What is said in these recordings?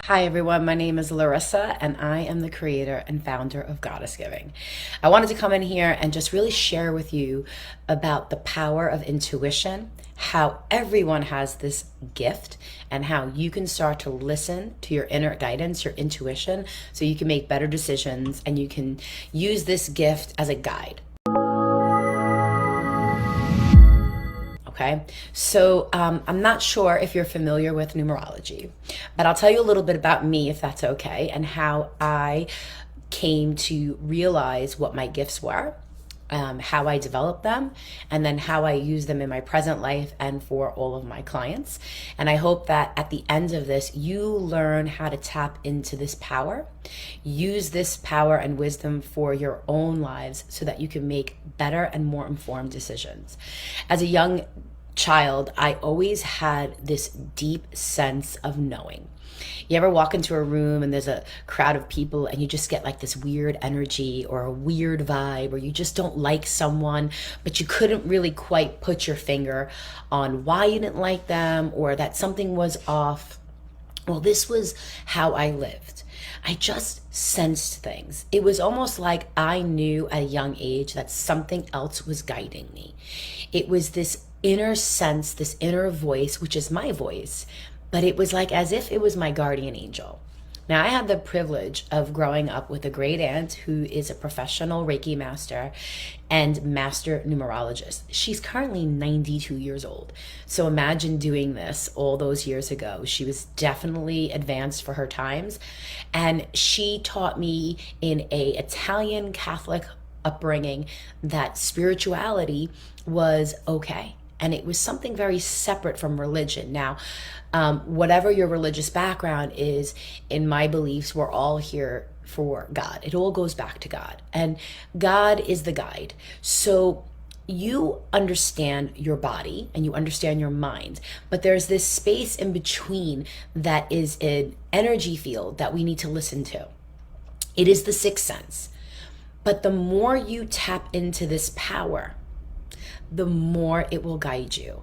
Hi everyone, my name is Larissa and I am the creator and founder of Goddess Giving. I wanted to come in here and just really share with you about the power of intuition, how everyone has this gift, and how you can start to listen to your inner guidance, your intuition, so you can make better decisions and you can use this gift as a guide. Okay, so I'm not sure if you're familiar with numerology, but I'll tell you a little bit about me if that's okay, and how I came to realize what my gifts were, how I developed them, and then how I use them in my present life and for all of my clients. And I hope that at the end of this, you learn how to tap into this power, use this power and wisdom for your own lives so that you can make better and more informed decisions. As a young child, I always had this deep sense of knowing. You ever walk into a room and there's a crowd of people and you just get like this weird energy or a weird vibe, or you just don't like someone, but you couldn't really quite put your finger on why you didn't like them or that something was off? Well, this was how I lived. I just sensed things. It was almost like I knew at a young age that something else was guiding me. It was this inner sense, this inner voice, which is my voice, but it was like as if it was my guardian angel. Now, I had the privilege of growing up with a great aunt who is a professional Reiki master and master numerologist. She's currently 92 years old. So imagine doing this all those years ago. She was definitely advanced for her times. And she taught me in a Italian Catholic upbringing that spirituality was okay. And it was something very separate from religion. Now, whatever your religious background is, in my beliefs, we're all here for God. It all goes back to God. And God is the guide. So you understand your body and you understand your mind, but there's this space in between that is an energy field that we need to listen to. It is the sixth sense. But the more you tap into this power, the more it will guide you.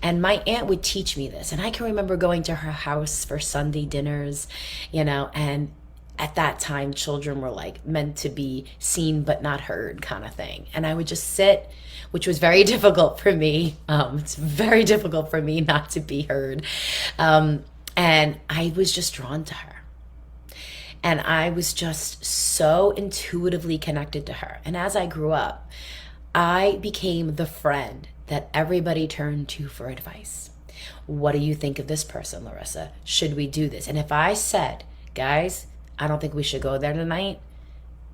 And my aunt would teach me this. And I can remember going to her house for Sunday dinners, and at that time, children were like meant to be seen but not heard kind of thing. And I would just sit, which was very difficult for me. It's very difficult for me not to be heard. And I was just drawn to her. And I was just so intuitively connected to her. And as I grew up, I became the friend that everybody turned to for advice. What do you think of this person, Larissa? Should we do this? And if I said, guys, I don't think we should go there tonight,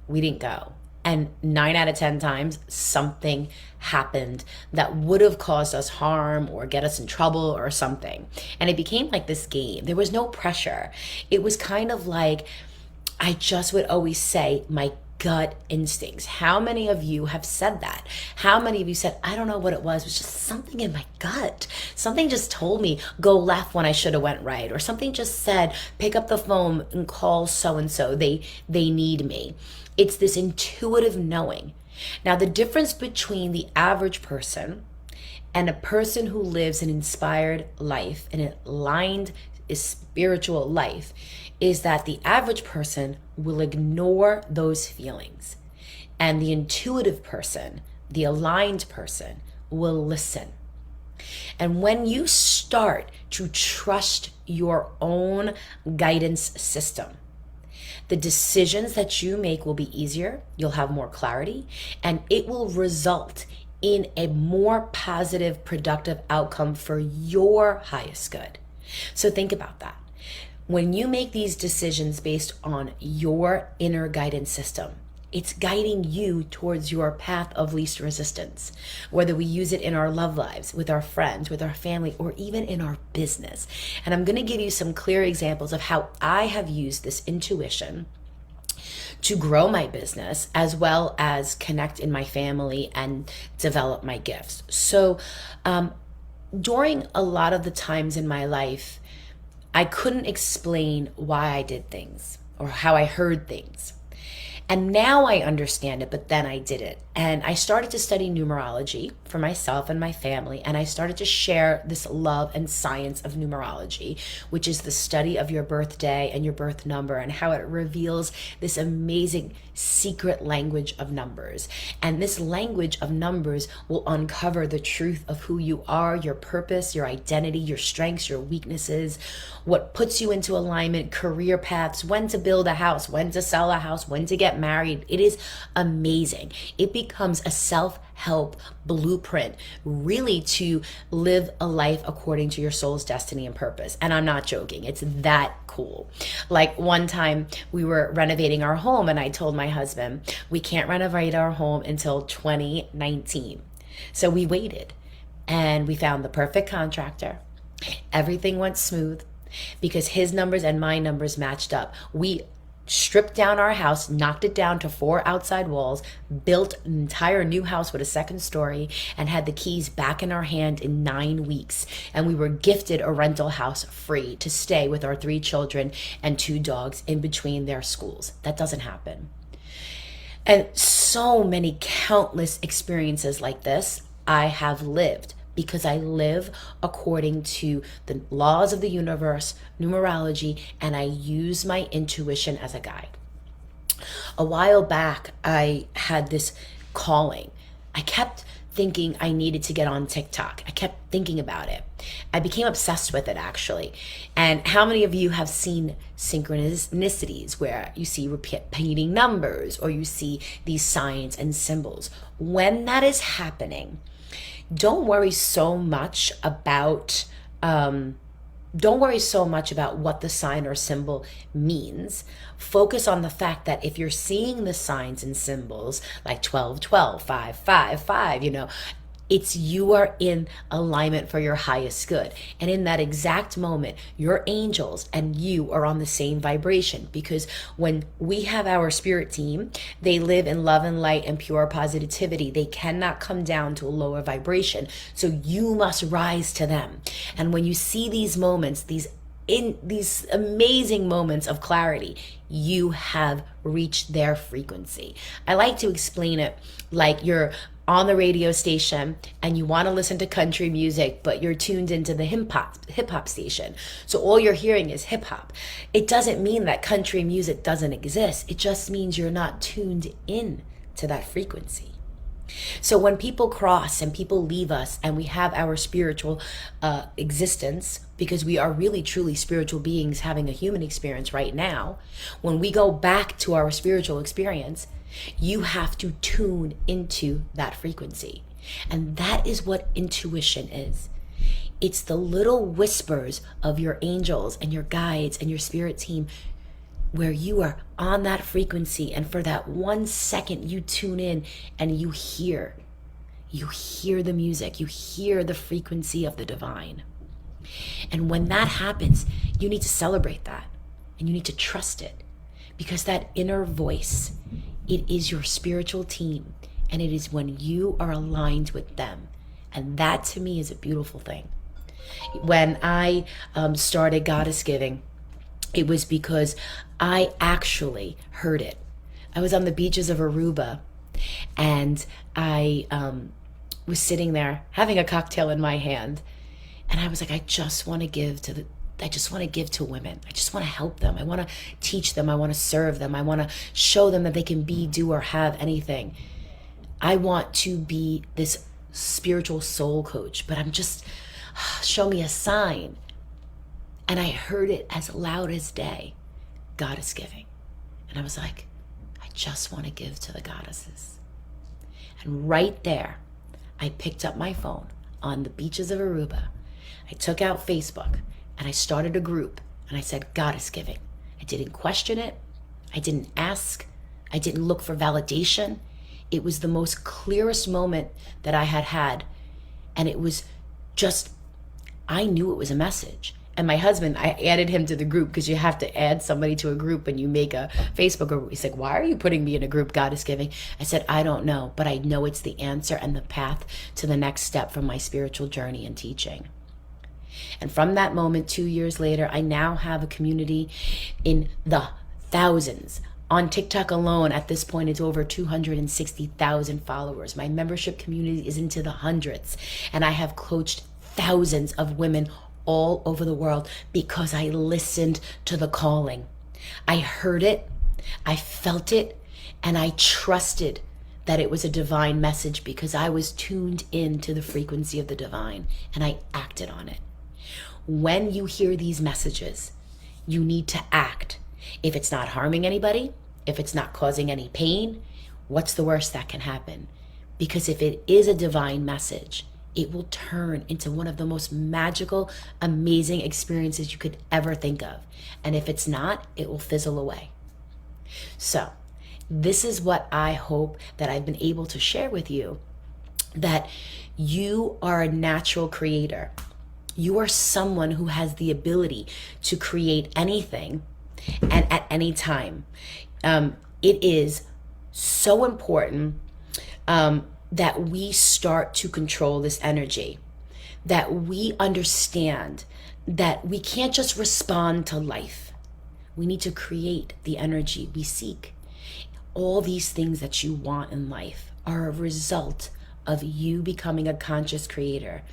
we didn't go. And 9 out of 10 times, something happened that would have caused us harm or get us in trouble or something. And it became like this game. There was no pressure. It was kind of like, I just would always say, my gut instincts. How many of you have said that? How many of you said, I don't know what it was just something in my gut. Something just told me go left when I should have went right, or something just said pick up the phone and call so and so. They need me. It's this intuitive knowing. Now, the difference between the average person and a person who lives an inspired life, an aligned spiritual life, is that the average person will ignore those feelings. And the intuitive person, the aligned person, will listen. And when you start to trust your own guidance system, the decisions that you make will be easier, you'll have more clarity, and it will result in a more positive, productive outcome for your highest good. So think about that. When you make these decisions based on your inner guidance system, it's guiding you towards your path of least resistance, whether we use it in our love lives, with our friends, with our family, or even in our business. And I'm going to give you some clear examples of how I have used this intuition to grow my business, as well as connect in my family and develop my gifts. So during a lot of the times in my life, I couldn't explain why I did things or how I heard things. And now I understand it, but then I did it. And I started to study numerology for myself and my family. And I started to share this love and science of numerology, which is the study of your birthday and your birth number and how it reveals this amazing secret language of numbers. And this language of numbers will uncover the truth of who you are, your purpose, your identity, your strengths, your weaknesses, what puts you into alignment, career paths, when to build a house, when to sell a house, when to get married. It is amazing. It becomes a self-help blueprint, really, to live a life according to your soul's destiny and purpose. And I'm not joking. It's that cool. Like one time we were renovating our home and I told my husband, we can't renovate our home until 2019. So we waited and we found the perfect contractor. Everything went smooth because his numbers and my numbers matched up. We stripped down our house, knocked it down to 4 outside walls, built an entire new house with a second story, and had the keys back in our hand in 9 weeks. And we were gifted a rental house free to stay with our 3 children and 2 dogs in between their schools. That doesn't happen. And so many countless experiences like this I have lived, because I live according to the laws of the universe, numerology, and I use my intuition as a guide. A while back, I had this calling. I kept thinking I needed to get on TikTok. I kept thinking about it. I became obsessed with it, actually. And how many of you have seen synchronicities where you see repeating numbers or you see these signs and symbols? When that is happening, don't worry so much about what the sign or symbol means. Focus on the fact that if you're seeing the signs and symbols like 12, 12, 5, 5, 5, it's you are in alignment for your highest good. And in that exact moment, your angels and you are on the same vibration, because when we have our spirit team, they live in love and light and pure positivity. They cannot come down to a lower vibration. So you must rise to them. And when you see these moments, these amazing moments of clarity, you have reached their frequency. I like to explain it like you're on the radio station and you want to listen to country music, but you're tuned into the hip hop station. So all you're hearing is hip hop. It doesn't mean that country music doesn't exist. It just means you're not tuned in to that frequency. So when people cross and people leave us and we have our spiritual existence, because we are really truly spiritual beings having a human experience right now, when we go back to our spiritual experience, you have to tune into that frequency. And that is what intuition is. It's the little whispers of your angels and your guides and your spirit team where you are on that frequency, and for that 1 second you tune in and you hear the music, you hear the frequency of the divine. And when that happens, you need to celebrate that and you need to trust it, because that inner voice, it is your spiritual team, and it is when you are aligned with them. And that to me is a beautiful thing. When I started Goddess Giving, it was because I actually heard it. I was on the beaches of Aruba, and I was sitting there having a cocktail in my hand, and I was like, I just want to give to women. I just want to help them. I want to teach them. I want to serve them. I want to show them that they can be, do, or have anything. I want to be this spiritual soul coach, but I'm just, show me a sign. And I heard it as loud as day, Goddess Giving. And I was like, I just want to give to the goddesses. And right there, I picked up my phone on the beaches of Aruba. I took out Facebook and I started a group, and I said, Goddess Giving. I didn't question it. I didn't ask. I didn't look for validation. It was the most clearest moment that I had had. And it was just, I knew it was a message. And my husband, I added him to the group, because you have to add somebody to a group when you make a Facebook group. He's like, why are you putting me in a group, Goddess Giving? I said, I don't know, but I know it's the answer and the path to the next step from my spiritual journey and teaching. And from that moment, 2 years later, I now have a community in the thousands On TikTok alone, at this point, it's over 260,000 followers. My membership community is into the hundreds, and I have coached thousands of women all over the world because I listened to the calling. I heard it, I felt it, and I trusted that it was a divine message because I was tuned in to the frequency of the divine, and I acted on it. When you hear these messages, you need to act. If it's not harming anybody, if it's not causing any pain, what's the worst that can happen? Because if it is a divine message, it will turn into one of the most magical, amazing experiences you could ever think of. And if it's not, it will fizzle away. So this is what I hope that I've been able to share with you, that you are a natural creator. You are someone who has the ability to create anything and at any time. It is so important that we start to control this energy, that we understand that we can't just respond to life. We need to create the energy we seek. All these things that you want in life are a result of you becoming a conscious creator,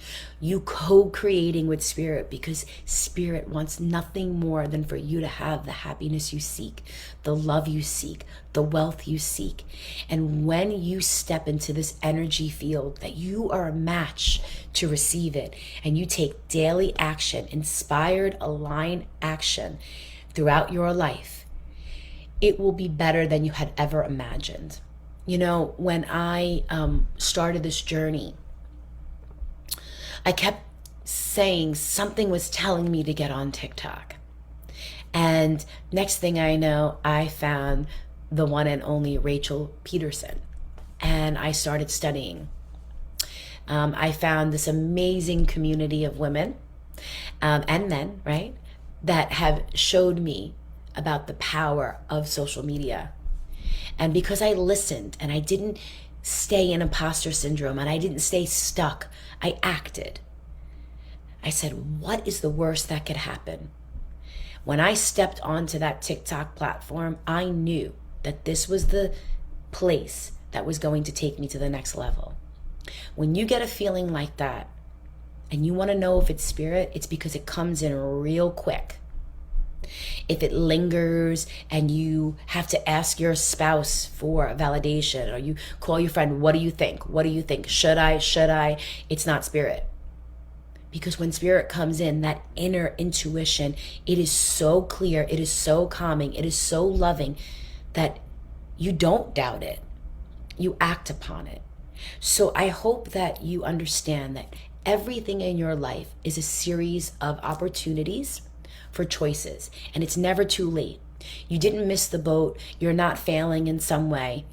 you co-creating with spirit, because spirit wants nothing more than for you to have the happiness you seek, the love you seek, the wealth you seek. And when you step into this energy field that you are a match to receive it, and you take daily action, inspired, aligned action throughout your life, it will be better than you had ever imagined. You know, when I started this journey, I kept saying something was telling me to get on TikTok. And next thing I know, I found the one and only Rachel Peterson. And I started studying. I found this amazing community of women and men, right, that have showed me about the power of social media. And because I listened and I didn't stay in imposter syndrome and I didn't stay stuck, I acted. I said, what is the worst that could happen? When I stepped onto that TikTok platform, I knew that this was the place that was going to take me to the next level. When you get a feeling like that and you want to know if it's spirit, it's because it comes in real quick. If it lingers and you have to ask your spouse for validation, or you call your friend, what do you think? What do you think? Should I? It's not spirit. Because when spirit comes in, that inner intuition, it is so clear, it is so calming, it is so loving that you don't doubt it. You act upon it. So I hope that you understand that everything in your life is a series of opportunities for choices, and it's never too late. You didn't miss the boat. You're not failing in some way.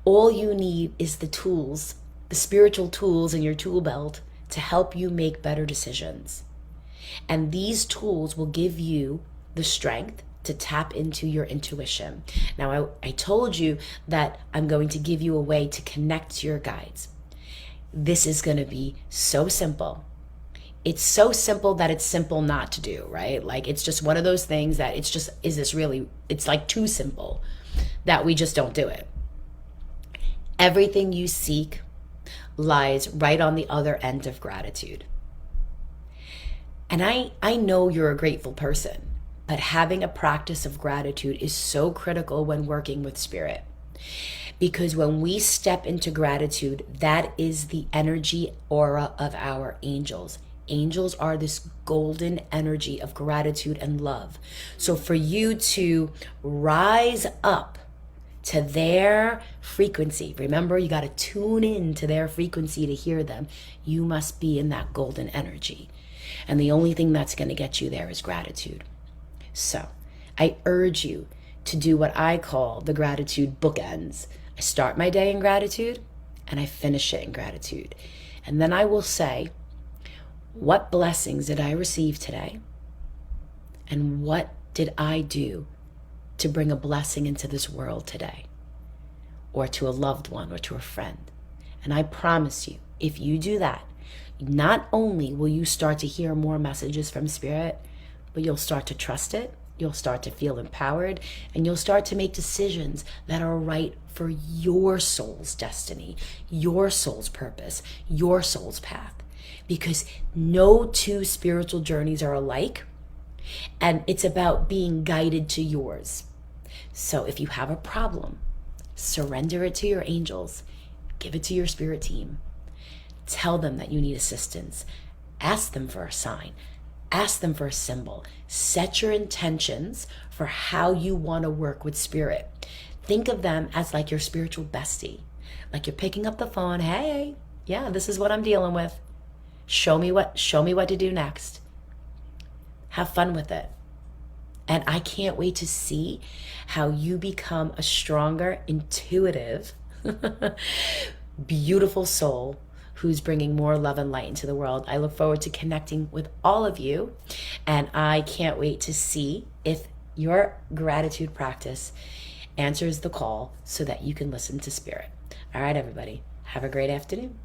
All you need is the tools, the spiritual tools in your tool belt to help you make better decisions. And these tools will give you the strength to tap into your intuition. Now, I told you that I'm going to give you a way to connect to your guides. This is going to be so simple. It's so simple that it's simple not to do, right? Like, it's just one of those things that it's just, is this really, it's like too simple that we just don't do it. Everything you seek lies right on the other end of gratitude. And I know you're a grateful person, but having a practice of gratitude is so critical when working with spirit. Because when we step into gratitude, that is the energy aura of our angels. Angels are this golden energy of gratitude and love. So for you to rise up to their frequency, remember, you got to tune in to their frequency to hear them. You must be in that golden energy. And the only thing that's going to get you there is gratitude. So I urge you to do what I call the gratitude bookends. I start my day in gratitude and I finish it in gratitude. And then I will say, what blessings did I receive today? And what did I do to bring a blessing into this world today? Or to a loved one or to a friend? And I promise you, if you do that, not only will you start to hear more messages from spirit, but you'll start to trust it You'll start to feel empowered, and you'll start to make decisions that are right for your soul's destiny, your soul's purpose, your soul's path. Because no two spiritual journeys are alike, and it's about being guided to yours. So if you have a problem, surrender it to your angels, give it to your spirit team. Tell them that you need assistance. Ask them for a sign. Ask them for a symbol. Set your intentions for how you want to work with spirit. Think of them as like your spiritual bestie. Like you're picking up the phone. Hey, yeah, this is what I'm dealing with. Show me what to do next. Have fun with it. And I can't wait to see how you become a stronger, intuitive, beautiful soul who's bringing more love and light into the world. I look forward to connecting with all of you, and I can't wait to see if your gratitude practice answers the call so that you can listen to spirit. All right, everybody, have a great afternoon.